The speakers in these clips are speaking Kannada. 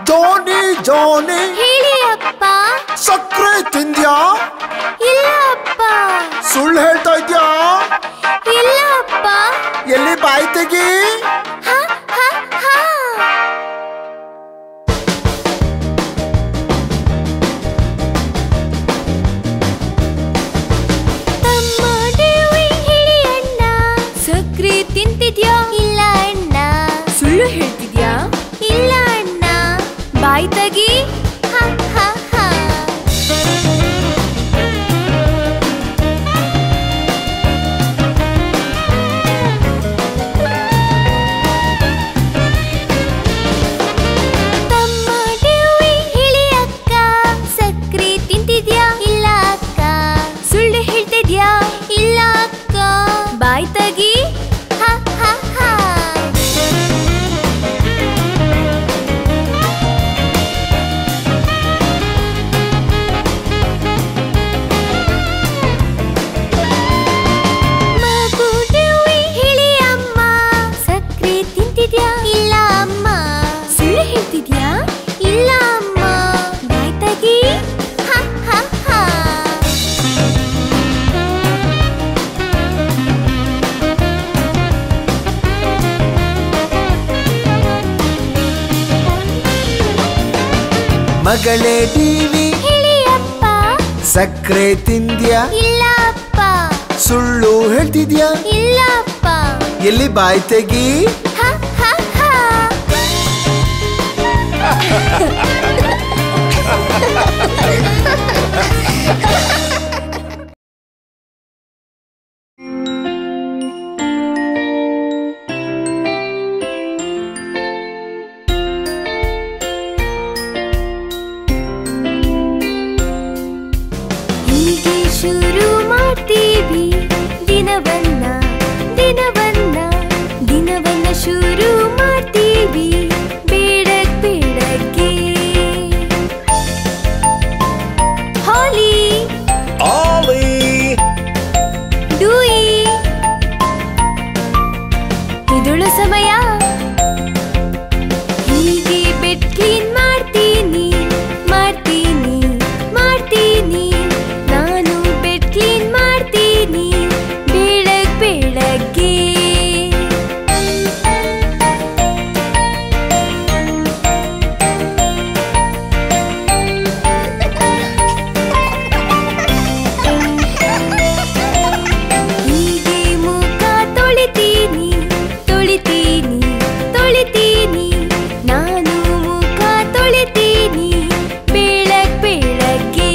ಜಾನಿ ಜಾನಿ ಹೇಳಿ ಅಪ್ಪ. ಸಕ್ಕರೆ ತಿಂದ್ಯಾ? ಇಲ್ಲ ಅಪ್ಪ. ಸುಳ್ಳು ಹೇಳ್ತಾ ಇದ್ಯಾ? ಇಲ್ಲ ಅಪ್ಪ. ಎಲ್ಲಿ ಬಾಯಿ ತೆಗಿ. ತಮ್ಮ ಹೇಳಿ ಅಣ್ಣ, ಸಕ್ಕರೆ ತಿಂತಿದ್ಯಾ? ಇಲ್ಲ ಅಣ್ಣ. ಸುಳ್ಳು ಹೇಳ್ತಿದ್ಯಾ? ಇಲ್ಲ ಅಣ್ಣ. ಬಾಯಿ ತೆಗಿ. ಇಲ್ಲ ಅಕ್ಕ. ಬಾಯ್ ತೆಗಿ. ಮಗು ಹೇಳಿ ಅಮ್ಮ, ಸಕ್ಕರೆ ತಿಂತಿದ್ಯಾ? ಇಲ್ಲ ಅಮ್ಮ. ಸುಳ್ಳು ಹೇಳ್ತಿದ್ಯಾ? ಇಲ್ಲ ಅಮ್ಮ. ಬಾಯ್ ತೆಗಿ. ಮಗಳೇ ಟಿವಿ ಹೇಳಿ ಅಪ್ಪ. ಸಕ್ಕರೆ ತಿಂದ್ಯಾ? ಇಲ್ಲ ಅಪ್ಪ. ಸುಳ್ಳು ಹೇಳ್ತಿದ್ಯಾ? ಇಲ್ಲ ಅಪ್ಪ. ಎಲ್ಲಿ ಬಾಯಿ ತೆಗಿ. ಹೀಗೆ ಶುರು ಮಾಡ್ತೀವಿ ದಿನವನ್ನ ದಿನವನ್ನ ದಿನವನ್ನ ಶುರು ಮಾಡ್ತೀವಿ ಬೆಳಗ್ಗೆ. ಹಾಲಿ ಆಲಿ ಡೂಯಿ ಇದೊಳು ಸಮಯ. ಹೀಗೆ ಬೆಡ್ ಕ್ಲೀನ್ ಮಾಡ್ತೀನಿ ಮಾಡ್ತೀನಿ ಮಾಡ್ತೀನಿ. ನಾನು ಬೆಡ್ ಕ್ಲೀನ್ ಮಾಡ್ತೀನಿ ಬೆಳಗ್ಗೆ. ಹೀಗೆ ಮುಖ ತೊಳಿತೀನಿ ತೊಳಿತೀನಿ ತೊಳಿತೀನಿ. ನಾನು ಮುಖ ತೊಳಿತೀನಿ ಬೆಳಗ್ಗೆ.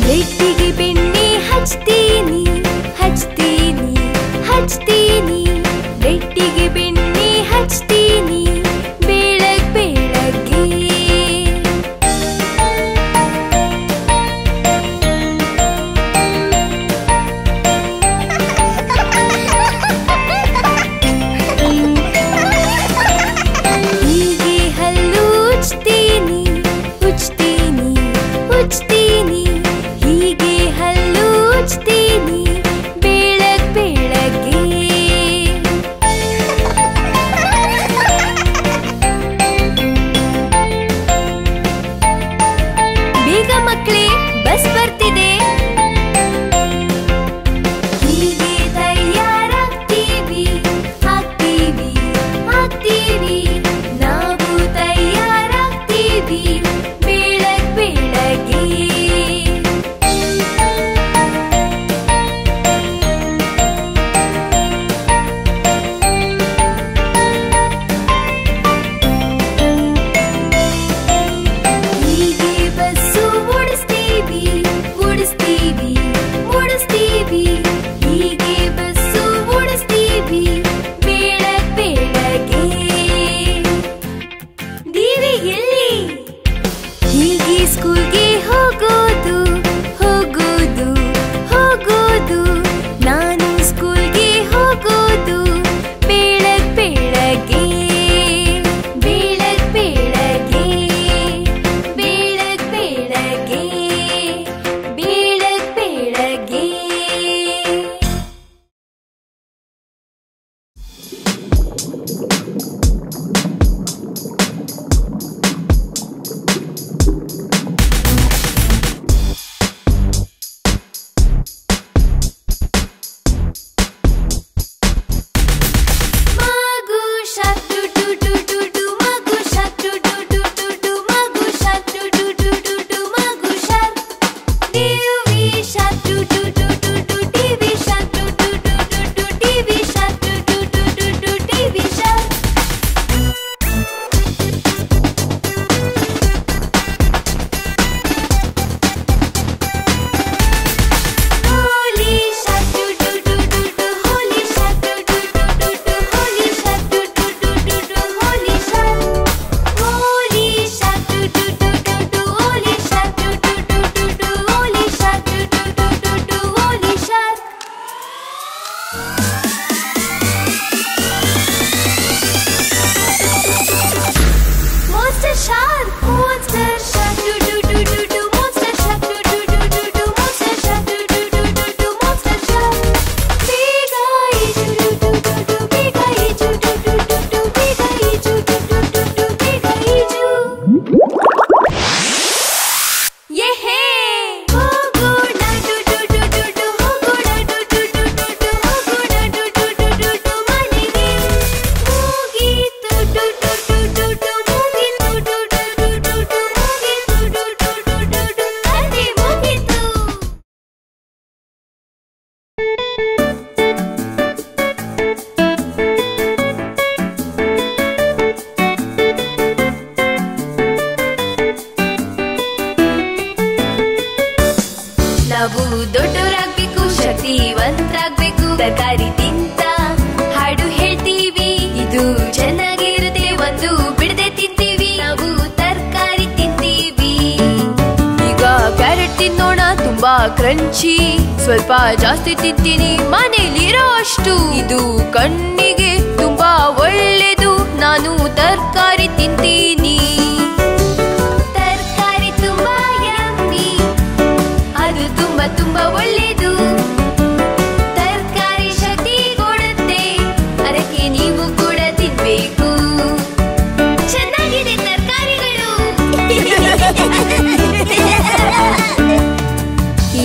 ಬ್ರೆಡ್ಡಿಗೆ ಬೆಣ್ಣೆ ಹಚ್ತೀನಿ ಹಚ್ತೀನಿ ಹಚ್ತೀನಿ. ಬ್ರೆಡ್ಡಿಗೆ ಬೆಣ್ಣೆ ಹಚ್ತೀನಿ ಬೆಳಗ್ಗೆ. ಹೀಗೆ ಹಲ್ಲು ಉಜ್ತೀನಿ ಉಜ್ತೀನಿ ಉಜ್ತೀನಿ. ಹೀಗೆ ಹಲ್ಲು ಉಜ್ತೀನಿ ಬೆಳಗ್ಗೆ. ಬೇಗ ಮಕ್ಕಳೇ, ಬಸ್ ಬರ್ತಿದೆ. ಹೀಗೆ ತಯಾರಾಗ್ತೀವಿ ಆಗ್ತೀವಿ ಆಗ್ತೀವಿ. ನಾವು ತಯಾರಾಗ್ತೀವಿ ಬೆಳಗ್ಗೆ. ಹೀಗೆ ಬಸ್ಸು ಓಡಿಸ್ತೀವಿ ಓಡಿಸ್ತೀವಿ ಓಡಿಸ್ತೀವಿ. ಹೀಗೆ ಬಸ್ಸು ಓಡಿಸ್ತೀವಿ ಬೆಳಗ್ಗೆ. ದೀವಿ ಎಲ್ಲಿ? ಹೀಗೆ ಸ್ಕೂಲ್ಗೆ ಹೋಗೋದು ಹೋಗೋದು ಹೋಗೋದು. ನಾನು ಸ್ಕೂಲ್ಗೆ ಹೋಗೋದು ಬೆಳಗ್ಗೆ ಬೆಳಗ್ಗೆ ಬೆಳಗ್ಗೆ. ಕ್ರಂಚಿ, ಸ್ವಲ್ಪ ಜಾಸ್ತಿ ತಿಂತೀನಿ ಮನೇಲಿರೋ ಅಷ್ಟು. ಇದು ಕಣ್ಣಿಗೆ ತುಂಬಾ ಒಳ್ಳೆದು, ನಾನು ತರಕಾರಿ ತಿಂತೀನಿ. ತರಕಾರಿ ತುಂಬಾ ಯಮ್ಮಿ, ಅದು ತುಂಬಾ ತುಂಬಾ ಒಳ್ಳೆದು. ತರಕಾರಿ ಶಕ್ತಿ ಕೊಡುತ್ತೆ, ಅದಕ್ಕೆ ನೀವು ಕೂಡ ತಿನ್ಬೇಕು. ಚೆನ್ನಾಗಿದೆ ತರಕಾರಿಗಳು.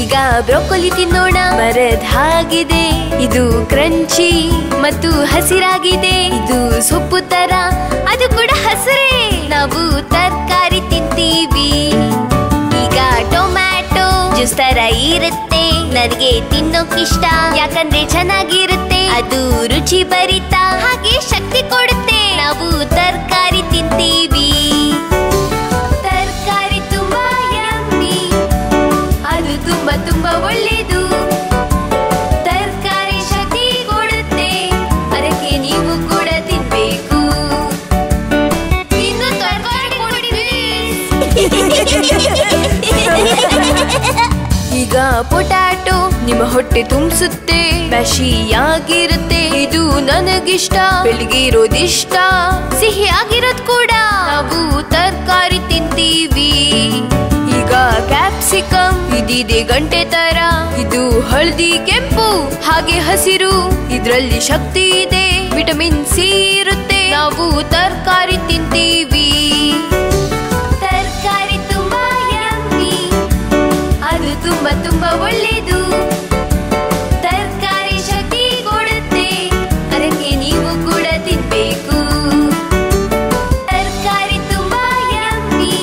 ಈಗ ಬ್ರೋಕೊಲಿ ತಿನ್ನೋಣ. ಮರದ ಹಾಗಿದೆ, ಇದು ಕ್ರಂಚಿ ಮತ್ತು ಹಸಿರಾಗಿದೆ. ಇದು ಸೊಪ್ಪು ತರ, ಅದು ಕೂಡ ಹಸಿರೇ. ನಾವು ತರಕಾರಿ ತಿಂತೀವಿ. ಈಗ ಟೊಮ್ಯಾಟೊ ಜ್ಯೂಸ್ ತರ ಇರುತ್ತೆ, ನನಗೆ ತಿನ್ನೋಕಿಷ್ಟ. ಯಾಕಂದ್ರೆ ಚೆನ್ನಾಗಿರುತ್ತೆ, ಅದು ರುಚಿ ಭರಿತ, ಹಾಗೆ ಶಕ್ತಿ ಕೊಡುತ್ತೆ. ನಾವು ತರಕಾರಿ ತಿಂತೀವಿ. ತರಕಾರಿ ತುಂಬಾ ಯಮ್ಮಿ, ಅದು ತುಂಬಾ ತುಂಬಾ ಒಳ್ಳೆದು. ತರಕಾರಿ ಶಕ್ತಿ ಕೊಡುತ್ತೆ, ಅದಕ್ಕೆ ನೀವು ಕೂಡ ತಿನ್ಬೇಕು. ಇನ್ನು ತರಕಾರಿ ಕೊಡಿ. ಈಗ ಪೊಟ್ಯಾಟೊ ನಿಮ್ಮ ಹೊಟ್ಟೆ ತುಂಬಿಸುತ್ತೆ, ಮ್ಯಾಶಿಯಾಗಿರುತ್ತೆ. ಇದು ನನಗಿಷ್ಟ, ಬೆಳಿಗ್ಗೆ ಇರೋದಿಷ್ಟ, ಸಿಹಿ ಆಗಿರೋದ್ ಕೂಡ. ನಾವು ತರಕಾರಿ ತಿಂತೀವಿ. ಈಗ ಕ್ಯಾಪ್ಸಿಕಮ್, ಇದಿದೆ ಗಂಟೆ ತರ. ಇದು ಹಳದಿ ಕೆಂಪು ಹಾಗೆ ಹಸಿರು, ಇದ್ರಲ್ಲಿ ಶಕ್ತಿ ಇದೆ, ವಿಟಮಿನ್ ಸಿ ಇರುತ್ತೆ. ನಾವು ತರಕಾರಿ ತಿಂತೀವಿ. ತರಕಾರಿ ತುಂಬಾ ಯಮ್ಮಿ, ಅದು ತುಂಬಾ ತುಂಬಾ ಒಳ್ಳೆದು. ತರಕಾರಿ ಶಕ್ತಿ ಕೊಡುತ್ತೆ, ಅದಕ್ಕೆ ನೀವು ಕೂಡ ತಿನ್ಬೇಕು. ತರಕಾರಿ ತುಂಬಾ ಯಮ್ಮಿ,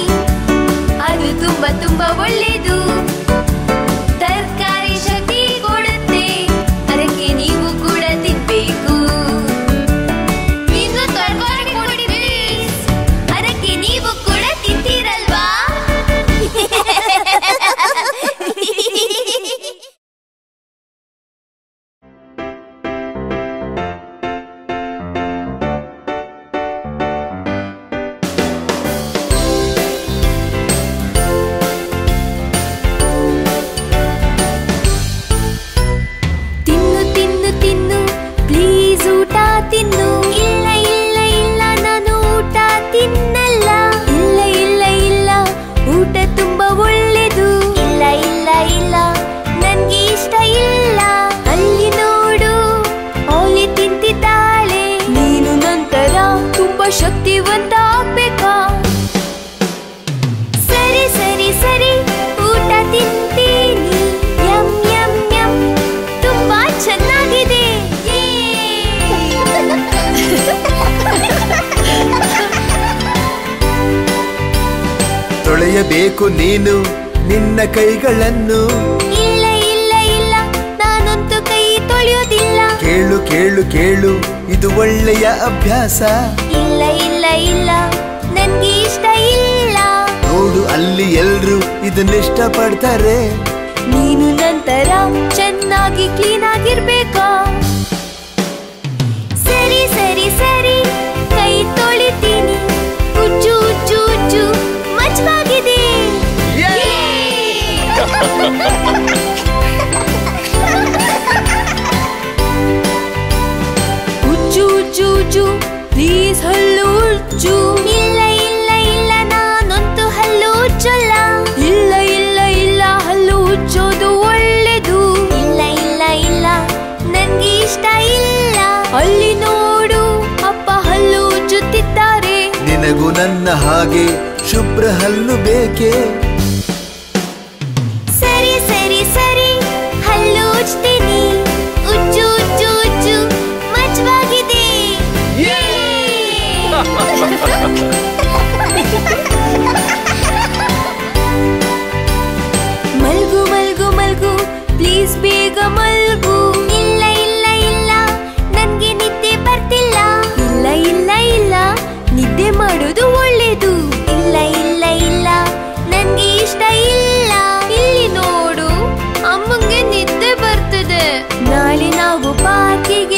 ಅದು ತುಂಬಾ ತುಂಬಾ ಒಳ್ಳೆದು. ತರಕಾರಿ ಶಕ್ತಿ ಕೊಡುತ್ತೆ, ಅದಕ್ಕೆ ನೀವು ಕೂಡ ತಿನ್ಬೇಕು. ಇನ್ನು ತರಕಾರಿ ಕೊಡಿ, ಅದಕ್ಕೆ ನೀವು ಕೂಡ ತಿಂತೀರಲ್ವಾ? ತಿನ್ನು ತಿನ್ನು ತಿನ್ನು, ಪ್ಲೀಸ್ ಊಟ ತಿನ್ನು. ಇಲ್ಲ ಇಲ್ಲ ಇಲ್ಲ, ನಾನು ಊಟ ತಿನ್ನಲ್ಲ. ಇಲ್ಲ ಇಲ್ಲ ಇಲ್ಲ, ಊಟ ತುಂಬಾ ಒಳ್ಳೆದು. ಇಲ್ಲ ಇಲ್ಲ ಇಲ್ಲ, ನನ್ಗೆ ಇಷ್ಟ ಇಲ್ಲ. ಅಲ್ಲಿ ನೋಡು, ಅವಳಿ ತಿಂತಿದ್ದಾಳೆ. ನೀನು ನಂತರ ತುಂಬಾ ಶಕ್ತಿವಂತ ಆಗ್ಬೇಕಾ? ಸರಿ ಸರಿ ಸರಿ, ಊಟ ತಿಂತೀನಿ. ಯಮ್ ಯಮ್ ಯಮ್, ತುಂಬಾ ಚೆನ್ನಾಗಿದೆ. ತೊಳೆಯಬೇಕು ನೀನು ನಿನ್ನ ಕೈಗಳನ್ನು. ಇಲ್ಲ ಇಲ್ಲ ಇಲ್ಲ, ನಾನಂತೂ ಕೈ ತೊಳೆಯೋದಿಲ್ಲ. ಕೇಳು ಕೇಳು ಕೇಳು, ಇದು ಒಳ್ಳೆಯ ಅಭ್ಯಾಸ. ಇಲ್ಲ ಇಲ್ಲ ಇಲ್ಲ, ನನ್ಗೆ ಇಷ್ಟ ಇಲ್ಲ. ನೋಡು, ಅಲ್ಲಿ ಎಲ್ರು ಇದನ್ನಿಷ್ಟ ಪಡ್ತಾರೆ. ನೀನು ನಂತರ ಚೆನ್ನಾಗಿ ಕ್ಲೀನ್ ಆಗಿರ್ಬೇಕಾ? ಸರಿ ಸರಿ ಸರಿ, ಕೈ ತೊಳಿತೀನಿ. ಉಜ್ಜು ಉಜ್ಜು ಉಜ್ಜು, ಮಜವಾಗಿದೆ. ಉಜ್ಜು ಉಜ್ಜು ಉಜ್ಜು, ಪ್ಲೀಸ್ ಹಲ್ಲು ಉಜ್ಜು. ಇಲ್ಲ ಇಲ್ಲ ಇಲ್ಲ, ನಾನಂತೂ ಹಲ್ಲು ಉಜ್ಜಲ್ಲ. ಇಲ್ಲ ಇಲ್ಲ ಇಲ್ಲ, ಹಲ್ಲು ಉಜ್ಜೋದು ಒಳ್ಳೆದು. ಇಲ್ಲ ಇಲ್ಲ ಇಲ್ಲ, ನನ್ಗೆ ಇಷ್ಟ ಇಲ್ಲ. ಅಲ್ಲಿ ನೋಡು, ಅಪ್ಪ ಹಲ್ಲು ಉಜ್ಜುತ್ತಿದ್ದಾರೆ. ನಿನಗೂ ನನ್ನ ಹಾಗೆ ಶುಭ್ರ ಹಲ್ಲು ಬೇಕೇ? ಸರಿ ಸರಿ ಸರಿ, ಹಲ್ಲು ಉಜ್ತೀನಿ. ಉಜ್ಜು ಉಜ್ಜು ಉಜ್ಜು, ಮಜವಾಗಿದೆ. ಮಲ್ಗು ಮಲ್ಗು ಮಲ್ಗು, ಪ್ಲೀಸ್ ಬೇಗ ಮಲ್ಗು. ಇಲ್ಲ ಇಲ್ಲ ಇಲ್ಲ, ನನ್ಗೆ ನಿದ್ದೆ ಬರ್ತಿಲ್ಲ. ಇಲ್ಲ ಇಲ್ಲ ಇಲ್ಲ, ನಿದ್ದೆ ಮಾಡೋದು ಒಳ್ಳೇದು. ಇಲ್ಲ ಇಲ್ಲ ಇಲ್ಲ, ನನ್ಗೆ ಇಷ್ಟ ಇಲ್ಲ. ಇಲ್ಲಿ ನೋಡು, ಅಮ್ಮಂಗೆ ನಿದ್ದೆ ಬರ್ತದೆ. ನಾಳೆ ನಾವು ಪಾರ್ಕಿಗೆ